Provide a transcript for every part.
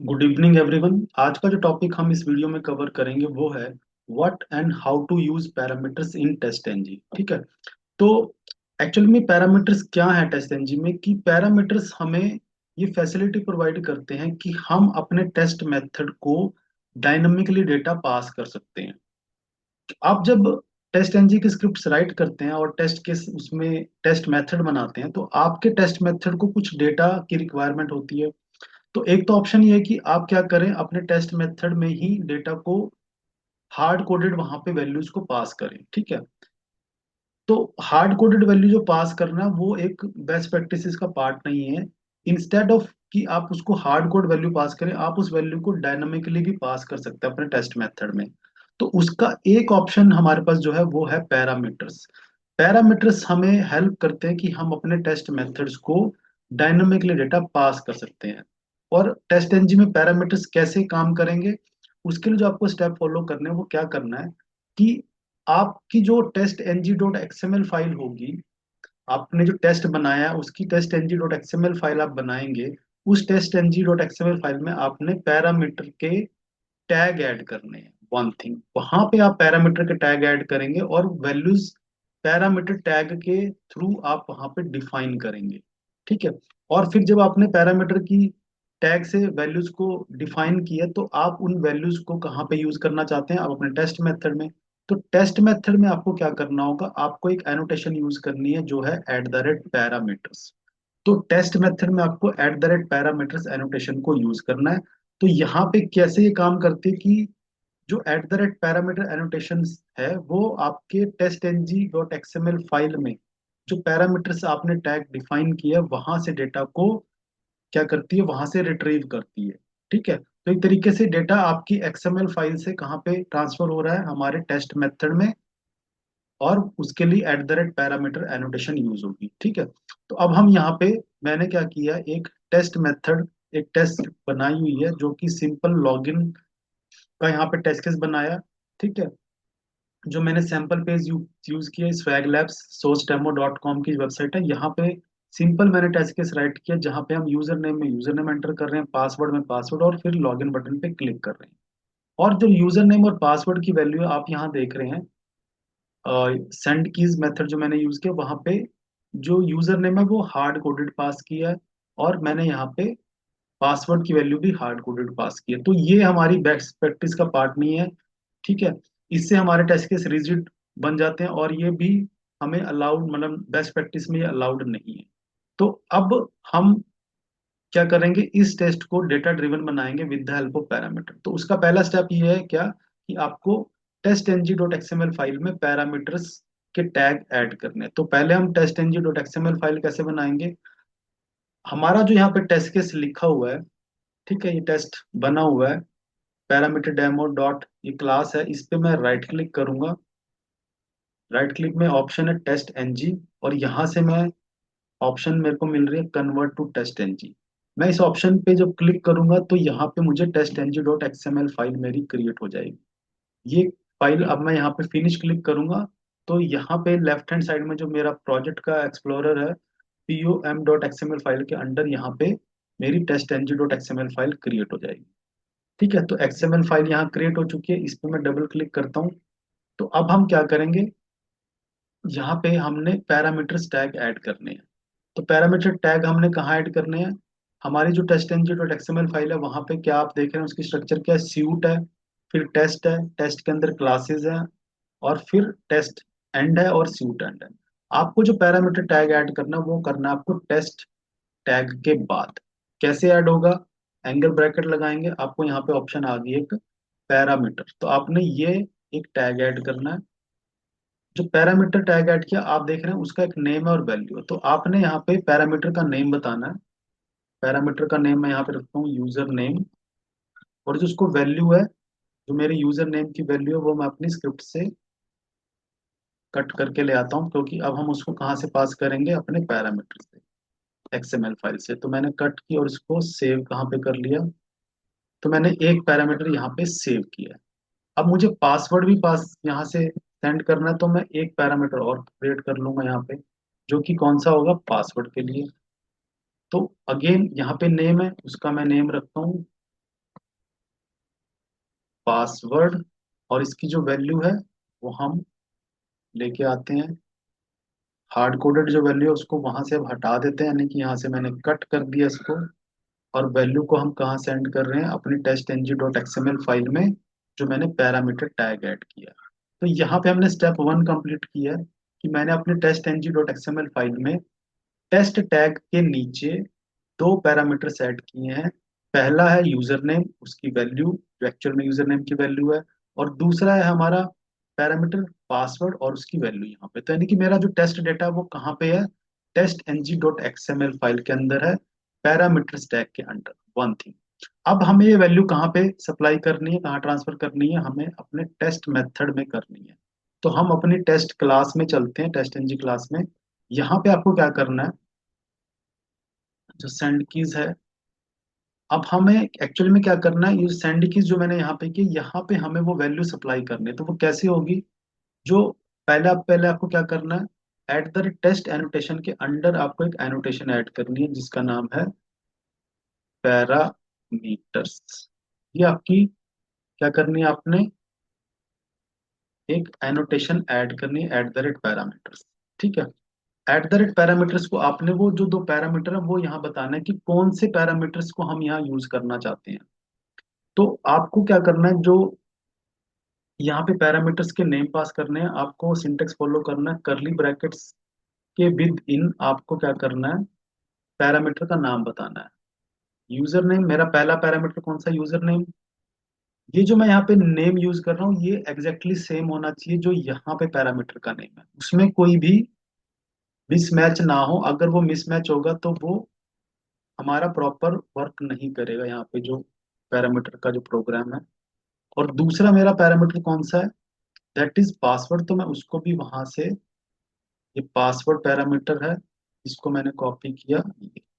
Good evening everyone. आज का जो टॉपिक हम इस वीडियो में कवर करेंगे वो है what and how to use parameters in test NG. ठीक है। तो एक्चुअली में पैरामीटर्स क्या है टेस्ट एनजी में, कि पैरामीटर्स हमें ये फैसिलिटी प्रोवाइड करते हैं कि हम अपने टेस्ट मेथड को डायनामिकली डेटा पास कर सकते हैं। आप जब टेस्ट एनजी की स्क्रिप्ट्स राइट करते हैं और टेस्ट के उसमें टेस्ट मेथड बनाते हैं, तो आपके टेस्ट मेथड को कुछ डेटा की रिक्वायरमेंट होती है। तो एक तो ऑप्शन ये है कि आप क्या करें, अपने टेस्ट मेथड में ही डेटा को हार्ड कोडेड वहां पे वैल्यूज को पास करें। ठीक है। तो हार्ड कोडेड वैल्यू जो पास करना वो एक बेस्ट प्रैक्टिसेस का पार्ट नहीं है। इंस्टेड ऑफ कि आप उसको हार्ड कोड वैल्यू पास करें, आप उस वैल्यू को डायनामिकली भी पास कर सकते हैं अपने टेस्ट मेथड में। तो उसका एक ऑप्शन हमारे पास जो है वो है पैरामीटर्स। पैरामीटर्स हमें हेल्प करते हैं कि हम अपने टेस्ट मेथड्स को डायनामिकली डेटा पास कर सकते हैं। और टेस्ट एनजी में पैरामीटर्स कैसे काम करेंगे, उसके लिए जो आपको स्टेप फॉलो करने हैं वो क्या करना है कि आपकी जो test NG dot XML file होगी, आपने जो टेस्ट बनाया है उसकी test NG dot XML file आप बनाएंगे। उस test NG dot XML file में आपने पैरामीटर के टैग ऐड करने हैं। वन थिंग, वहां पे आप पैरामीटर के टैग ऐड करेंगे और वैल्यूज पैरामीटर टैग के थ्रू आप वहां पे डिफाइन करेंगे। ठीक है। और फिर जब आपने पैरामीटर की टैग से वैल्यूज को डिफाइन किया, तो आप उन वैल्यूज को कहाँ पे यूज करना चाहते हैं, आप अपने टेस्ट मेथड में। तो टेस्ट मेथड में आपको क्या करना होगा, आपको एक एनोटेशन यूज करनी है जो है एट द रेट पैरामीटर्स। तो टेस्ट मेथड में आपको eight the rate parameters annotation को यूज करना है। तो यहाँ पे कैसे ये काम करती है कि जो at the rate parameter annotation है वो आपके test NG dot XML file में जो पैरामीटर्स आपने टैग डिफाइन किया वहां से डेटा को क्या करती है, वहां से रिट्रीव करती है। ठीक है। तो एक तरीके से डेटा आपकी एक्सएमएल फाइल से कहाँ पे ट्रांसफर हो रहा है, हमारे टेस्ट मेथड में। और उसके लिए eight the rate parameter annotation use होगी। ठीक है। तो अब हम यहाँ पे, मैंने क्या किया, एक टेस्ट मेथड, एक टेस्ट बनाई हुई है जो कि सिंपल लॉगिन का यहाँ पे टेस्ट केस बनाया। ठीक है। जो मैंने सैंपल पेज यूज किया, swag labs source demo dot com की वेबसाइट है, यहाँ पे सिंपल मैंने टेस्ट केस राइट किया जहाँ पे हम यूजर नेम में यूजर नेम एंटर कर रहे हैं, पासवर्ड में पासवर्ड, और फिर लॉगिन बटन पे क्लिक कर रहे हैं। और जो यूजर नेम और पासवर्ड की वैल्यू आप यहाँ देख रहे हैं, सेंड कीज मेथड जो मैंने यूज किया वहां पे जो यूजर नेम है वो हार्ड कोडेड पास किया है, और मैंने यहाँ पे पासवर्ड की वैल्यू भी हार्ड कोडेड पास की है। तो ये हमारी बेस्ट प्रैक्टिस का पार्ट नहीं है। ठीक है। इससे हमारे टेस्ट केस रिजिड बन जाते हैं और ये भी हमें अलाउड, मतलब बेस्ट प्रैक्टिस में ये अलाउड नहीं है। तो अब हम क्या करेंगे, इस टेस्ट को डेटा ड्रिवन बनाएंगे with the help of parameter. तो उसका पहला स्टेप ये है क्या, कि आपको test NG dot XML file में पैरामीटर्स के टैग ऐड करने हैं। तो पहले हम test NG dot XML file कैसे बनाएंगे, हमारा जो यहाँ पे टेस्ट केस लिखा हुआ है, ठीक है, ये टेस्ट बना हुआ है, पैरामीटर डेमो डॉट ये क्लास है, इस पे मैं राइट क्लिक करूंगा। राइट क्लिक में ऑप्शन है टेस्ट एनजी, और यहाँ से मैं ऑप्शन मेरे को मिल रही है कन्वर्ट टू टेस्ट एनजी। मैं इस ऑप्शन पे जब क्लिक करूंगा तो यहाँ पे मुझे test NG dot XML file मेरी क्रिएट हो जाएगी। ये फाइल अब मैं यहाँ पे फिनिश क्लिक करूंगा तो यहाँ पे लेफ्ट हैंड साइड में जो मेरा प्रोजेक्ट का एक्सप्लोरर है, pom डॉट एक्सएमएल फाइल के अंडर यहाँ पे मेरी test NG dot XML file create हो जाएगी। ठीक है। तो एक्सएमएल फाइल यहाँ क्रिएट हो चुकी है, इस पे मैं डबल क्लिक करता हूँ। तो अब हम क्या करेंगे, यहाँ पे हमने पैरामीटर्स टैग ऐड करने हैं। तो पैरामीटर टैग हमने कहाँ ऐड करने हैं, हमारी जो test NG dot XML file है वहां पे क्या आप देख रहे हैं, उसकी स्ट्रक्चर क्या है, स्यूट है, फिर टेस्ट है, टेस्ट के अंदर क्लासेस है, और फिर टेस्ट एंड है, और स्यूट एंड है। आपको जो पैरामीटर टैग ऐड करना है वो करना है आपको टेस्ट टैग के बाद। कैसे ऐड होगा, एंगल ब्रैकेट लगाएंगे, आपको यहाँ पे ऑप्शन आ गई एक पैरामीटर, तो आपने ये एक टैग ऐड करना है। जो पैरामीटर टैग ऐड किया आप देख रहे हैं उसका एक नेम है और वैल्यू है, तो आपने यहाँ पे पैरामीटर का नेम बताना है। पैरामीटर का नेम मैं यहाँ पे रखता हूँ यूजर नेम, और जो उसको वैल्यू है, जो मेरे यूजर नेम की वैल्यू है वो मैं अपनी स्क्रिप्ट से कट करके ले आता हूँ, क्योंकि अब हम उसको कहाँ से पास करेंगे, अपने पैरामीटर से, एक्सएमएल फाइल से। तो मैंने कट की और इसको सेव कहाँ पे कर लिया, तो मैंने एक पैरामीटर यहाँ पे सेव किया है। अब मुझे पासवर्ड भी पास यहाँ से सेंड करना है, तो मैं एक पैरामीटर और क्रिएट कर लूंगा यहाँ पे, जो कि कौन सा होगा, पासवर्ड के लिए। तो अगेन यहाँ पे नेम है, उसका मैं नेम रखता हूँ पासवर्ड और इसकी जो वैल्यू है वो हम लेके आते हैं। हार्ड कोडेड जो वैल्यू है उसको वहां से अब हटा देते हैं, यानी कि यहाँ से मैंने कट कर दिया इसको। और वैल्यू को हम कहाँ सेंड कर रहे हैं, अपनी test N G dot XML file में, जो मैंने पैरामीटर टैग ऐड किया। तो यहाँ पे हमने स्टेप वन कंप्लीट किया है कि मैंने अपने test N G dot XML file में टेस्ट टैग के नीचे दो पैरामीटर सेट किए हैं। पहला है यूजर नेम, उसकी वैल्यू जो एक्चुअल में यूजर नेम की वैल्यू है। और दूसरा है हमारा पैरामीटर पासवर्ड और उसकी वैल्यू यहाँ पे। तो यानी कि मेरा जो टेस्ट डेटा है वो कहाँ पे है, test N G dot XML file के अंदर है, पैरामीटर स्टैक के अंडर। वन थिंग, अब हमें ये वैल्यू कहाँ पे सप्लाई करनी है, कहाँ ट्रांसफर करनी है, हमें अपने टेस्ट मेथड में करनी है। तो हम अपनी टेस्ट क्लास में चलते हैं, टेस्ट एनजी क्लास में। यहाँ पे आपको क्या करना है, जो सेंड कीज है, अब हमें एक्चुअली में क्या करना है, ये सेंड कीज जो मैंने यहाँ पे की, यहाँ पे हमें वो वैल्यू सप्लाई करनी है। तो वो कैसे होगी, जो पहले आपको क्या करना है, एट द टेस्ट एनोटेशन के अंडर आपको एक एनोटेशन ऐड करनी है जिसका नाम है पैरामीटर्स। ये आपकी क्या करनी है, आपने एक एनोटेशन ऐड करनी है एट द रेट पैरामीटर्स। ठीक है, एट द रेट पैरामीटर्स को आपने वो जो दो पैरामीटर है वो यहाँ बताना है कि कौन से पैरामीटर्स को हम यहाँ यूज करना चाहते हैं। तो आपको क्या करना है, जो यहाँ पे पैरामीटर्स के नेम पास करने हैं, आपको सिंटेक्स फॉलो करना है, करली ब्रैकेट्स के विद इन आपको क्या करना है, पैरामीटर का नाम बताना है। यूजर नेम, मेरा पहला पैरामीटर कौन सा, यूजर नेम। ये जो मैं यहाँ पे नेम यूज कर रहा हूँ ये एग्जैक्टली सेम होना चाहिए जो यहाँ पे पैरामीटर का नेम है, उसमें कोई भी मिसमैच ना हो। अगर वो मिसमैच होगा तो वो हमारा प्रॉपर वर्क नहीं करेगा यहाँ पे जो पैरामीटर का जो प्रोग्राम है। और दूसरा मेरा पैरामीटर कौन सा है, दैट इज पासवर्ड। तो मैं उसको भी वहां से, ये पासवर्ड पैरामीटर है, इसको मैंने कॉपी किया।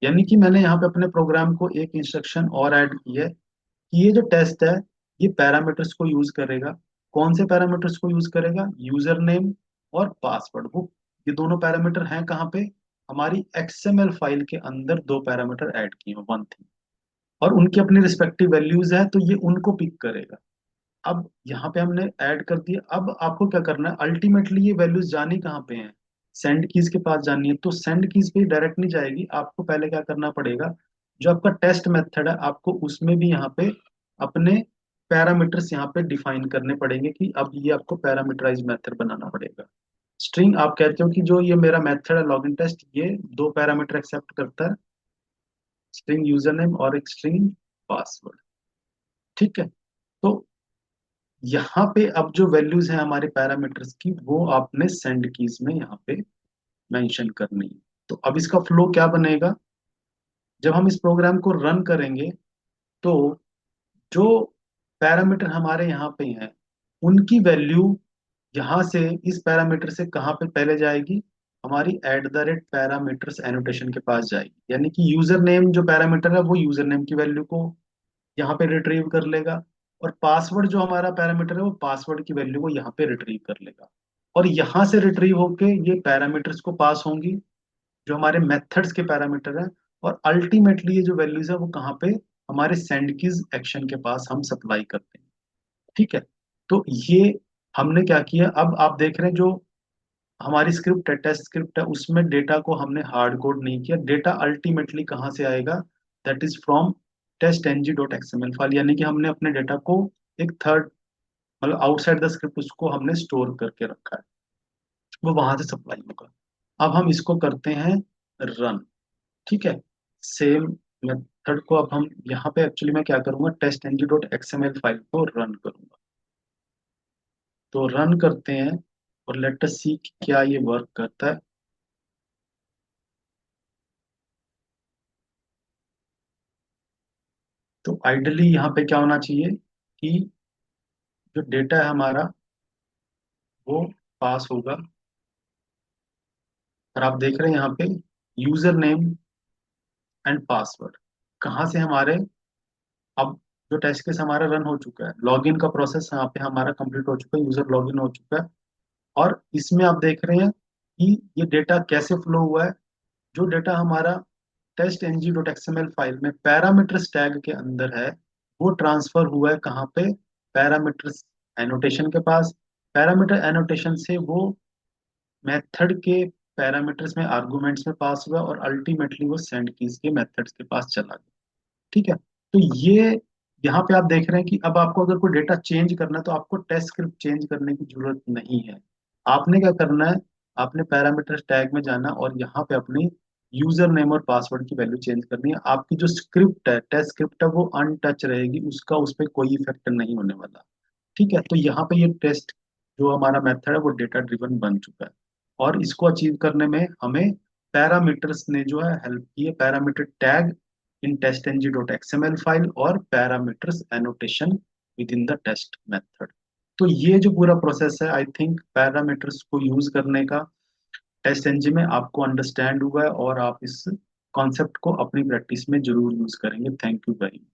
यानी कि मैंने यहाँ पे अपने प्रोग्राम को एक इंस्ट्रक्शन और ऐड की है कि ये जो टेस्ट है ये पैरामीटर्स को यूज करेगा। कौन से पैरामीटर्स को यूज करेगा, यूजर नेम और पासवर्ड। वो ये दोनों पैरामीटर हैं कहाँ पे, हमारी एक्सएमएल फाइल के अंदर दो पैरामीटर ऐड किए हैं, वन थिंग। और उनकी अपनी रिस्पेक्टिव वैल्यूज है तो ये उनको पिक करेगा। अब यहाँ पे हमने ऐड कर दिया। अब आपको क्या करना है, अल्टीमेटली ये वैल्यूज जानी कहाँ पे हैं, सेंड कीज के पास जानी है। तो सेंड कीज पे डायरेक्ट नहीं जाएगी, आपको पहले क्या करना पड़ेगा, जो आपका टेस्ट मेथड है आपको उसमें भी यहाँ पे अपने पैरामीटर्स यहाँ पे डिफाइन करने पड़ेंगे कि अब ये आपको पैरामीटराइज मेथड बनाना पड़ेगा। स्ट्रिंग आप कहते हो कि जो ये मेरा मेथड है लॉगिन टेस्ट, ये दो पैरामीटर एक्सेप्ट करता है, स्ट्रिंग यूजर नेम और एक स्ट्रिंग पासवर्ड। ठीक है, तो यहाँ पे अब जो वैल्यूज हैं हमारे पैरामीटर्स की वो आपने सेंड कीज में यहाँ पे मेंशन करनी है। तो अब इसका फ्लो क्या बनेगा, जब हम इस प्रोग्राम को रन करेंगे तो जो पैरामीटर हमारे यहाँ पे हैं उनकी वैल्यू यहाँ से इस पैरामीटर से कहाँ पे पहले जाएगी, हमारी eight the rate parameters annotation के पास जाएगी। यानी कि यूजर नेम जो पैरामीटर है वो यूजर नेम की वैल्यू को यहाँ पे रिट्रीव कर लेगा, और पासवर्ड जो हमारा पैरामीटर है वो पासवर्ड की वैल्यू को यहाँ पे रिट्रीव कर लेगा। और यहाँ से रिट्रीव होके ये पैरामीटर्स को पास होंगी जो हमारे मेथड्स के पैरामीटर हैं। और अल्टीमेटली ये जो वैल्यूज है वो कहाँ पे, हमारे सेंड कीज एक्शन के पास हम सप्लाई करते हैं। ठीक है, तो ये हमने क्या किया, अब आप देख रहे हैं जो हमारी स्क्रिप्ट है, टेस्ट स्क्रिप्ट है, उसमें डेटा को हमने हार्ड कोड नहीं किया। डेटा अल्टीमेटली कहाँ से आएगा, that is from test N G dot XML file. यानी कि हमने अपने डेटा को एक थर्ड, मतलब आउटसाइड द स्क्रिप्ट उसको हमने स्टोर करके रखा है, वो वहां से सप्लाई होगा। अब हम इसको करते हैं रन। ठीक है, सेम मेथड को अब हम यहाँ पे एक्चुअली मैं क्या करूंगा, test N G dot XML file को रन करूंगा। तो रन करते हैं और लेट अस सी क्या ये वर्क करता है। तो आइडली यहाँ पे क्या होना चाहिए कि जो डेटा है हमारा वो पास होगा। और आप देख रहे हैं यहाँ पे यूजर नेम एंड पासवर्ड कहाँ से हमारे, अब जो टेस्ट केस हमारा रन हो चुका है, लॉगिन का प्रोसेस यहाँ पे हमारा कंप्लीट हो चुका है, यूजर लॉगिन हो चुका है। और इसमें आप देख रहे हैं कि ये डेटा कैसे फ्लो हुआ है, जो डेटा हमारा test N G dot XML file में पैरामीटर टैग के अंदर है वो ट्रांसफर हुआ है कहाँ पे, पैरामीटर्स एनोटेशन के पास। पैरामीटर एनोटेशन से वो मेथड के पैरामीटर्स में आर्गुमेंट्स में पास हुआ और अल्टीमेटली वो सेंड कीज के मेथड्स के पास चला गया। ठीक है। तो ये यहाँ पे आप देख रहे हैं कि अब आपको अगर कोई डेटा चेंज करना है तो आपको टेस्ट स्क्रिप्ट चेंज करने की जरूरत नहीं है। आपने क्या करना है, आपने पैरामीटर टैग में जाना और यहाँ पे अपनी यूजर नेम और पासवर्ड की वैल्यू चेंज करनी है। आपकी जो स्क्रिप्ट है, टेस्ट स्क्रिप्ट है, वो अनटच रहेगी, उसका उस पर कोई इफेक्ट नहीं होने वाला। ठीक है। तो यहाँ पे ये टेस्ट जो हमारा मेथड है वो डेटा ड्रिवन बन चुका है। और इसको अचीव करने में हमें पैरामीटर्स ने जो है हेल्प की है। Parameter tag in test NG dot XML file और parameters annotation with in the test method. तो ये जो पूरा प्रोसेस है, आई थिंक पैरामीटर्स को यूज करने का टेस्ट एनजी में आपको अंडरस्टैंड हुआ है और आप इस कॉन्सेप्ट को अपनी प्रैक्टिस में जरूर यूज करेंगे। Thank you very much.